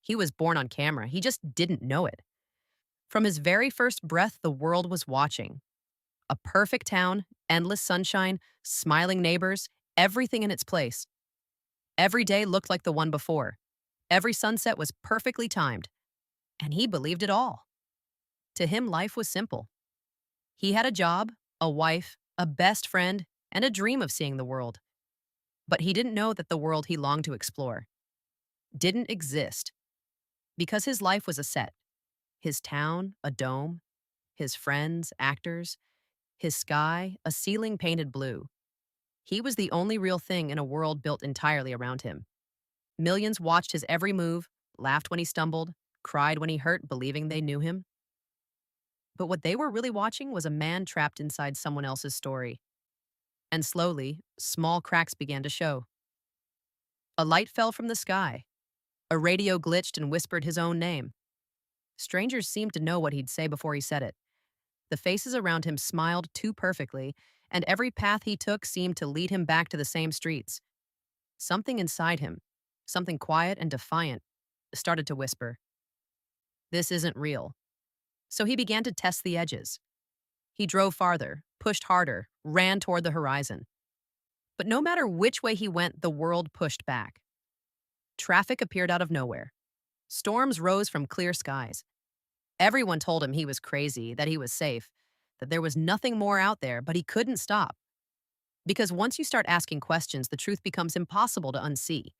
He was born on camera. He just didn't know it. From his very first breath, the world was watching. A perfect town, endless sunshine, smiling neighbors, everything in its place. Every day looked like the one before. Every sunset was perfectly timed. And he believed it all. To him, life was simple. He had a job, a wife, a best friend, and a dream of seeing the world. But he didn't know that the world he longed to explore didn't exist because his life was a set. His town, a dome, his friends, actors, his sky, a ceiling painted blue. He was the only real thing in a world built entirely around him. Millions watched his every move, laughed when he stumbled, cried when he hurt, believing they knew him. But what they were really watching was a man trapped inside someone else's story. And slowly, small cracks began to show. A light fell from the sky. A radio glitched and whispered his own name. Strangers seemed to know what he'd say before he said it. The faces around him smiled too perfectly, and every path he took seemed to lead him back to the same streets. Something inside him, something quiet and defiant, started to whisper, "This isn't real." So he began to test the edges. He drove farther, pushed harder, ran toward the horizon. But no matter which way he went, the world pushed back. Traffic appeared out of nowhere. Storms rose from clear skies. Everyone told him he was crazy, that he was safe, that there was nothing more out there, but he couldn't stop. Because once you start asking questions, the truth becomes impossible to unsee.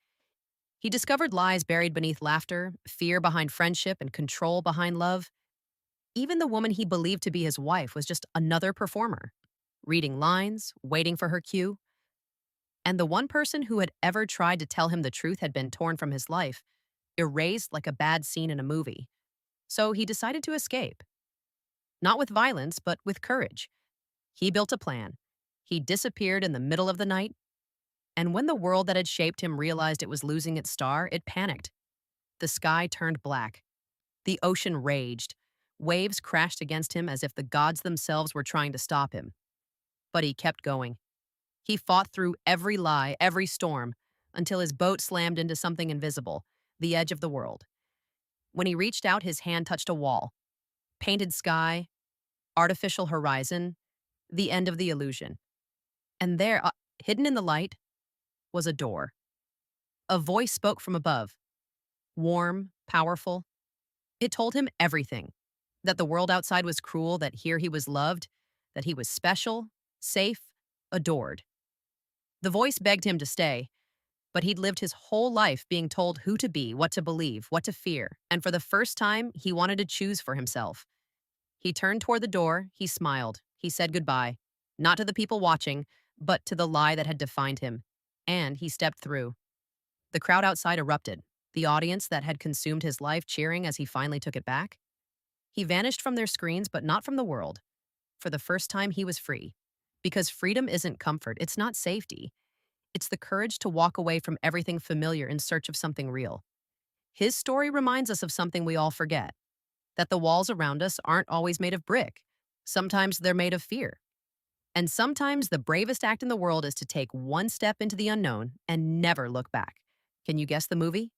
He discovered lies buried beneath laughter, fear behind friendship, and control behind love. Even the woman he believed to be his wife was just another performer, reading lines, waiting for her cue. And the one person who had ever tried to tell him the truth had been torn from his life, erased like a bad scene in a movie. So he decided to escape. Not with violence, but with courage. He built a plan. He disappeared in the middle of the night, and when the world that had shaped him realized it was losing its star, it panicked. The sky turned black. The ocean raged. Waves crashed against him as if the gods themselves were trying to stop him. But he kept going. He fought through every lie, every storm, until his boat slammed into something invisible, the edge of the world. When he reached out, his hand touched a wall. Painted sky, artificial horizon, the end of the illusion. And there, hidden in the light, was a door. A voice spoke from above, warm, powerful. It told him everything, that the world outside was cruel, that here he was loved, that he was special, safe, adored. The voice begged him to stay, but he'd lived his whole life being told who to be, what to believe, what to fear, and for the first time, he wanted to choose for himself. He turned toward the door, he smiled, he said goodbye, not to the people watching, but to the lie that had defined him, and he stepped through. The crowd outside erupted, the audience that had consumed his life cheering as he finally took it back. He vanished from their screens, but not from the world. For the first time, he was free. Because freedom isn't comfort, it's not safety. It's the courage to walk away from everything familiar in search of something real. His story reminds us of something we all forget, that the walls around us aren't always made of brick. Sometimes they're made of fear. And sometimes the bravest act in the world is to take one step into the unknown and never look back. Can you guess the movie?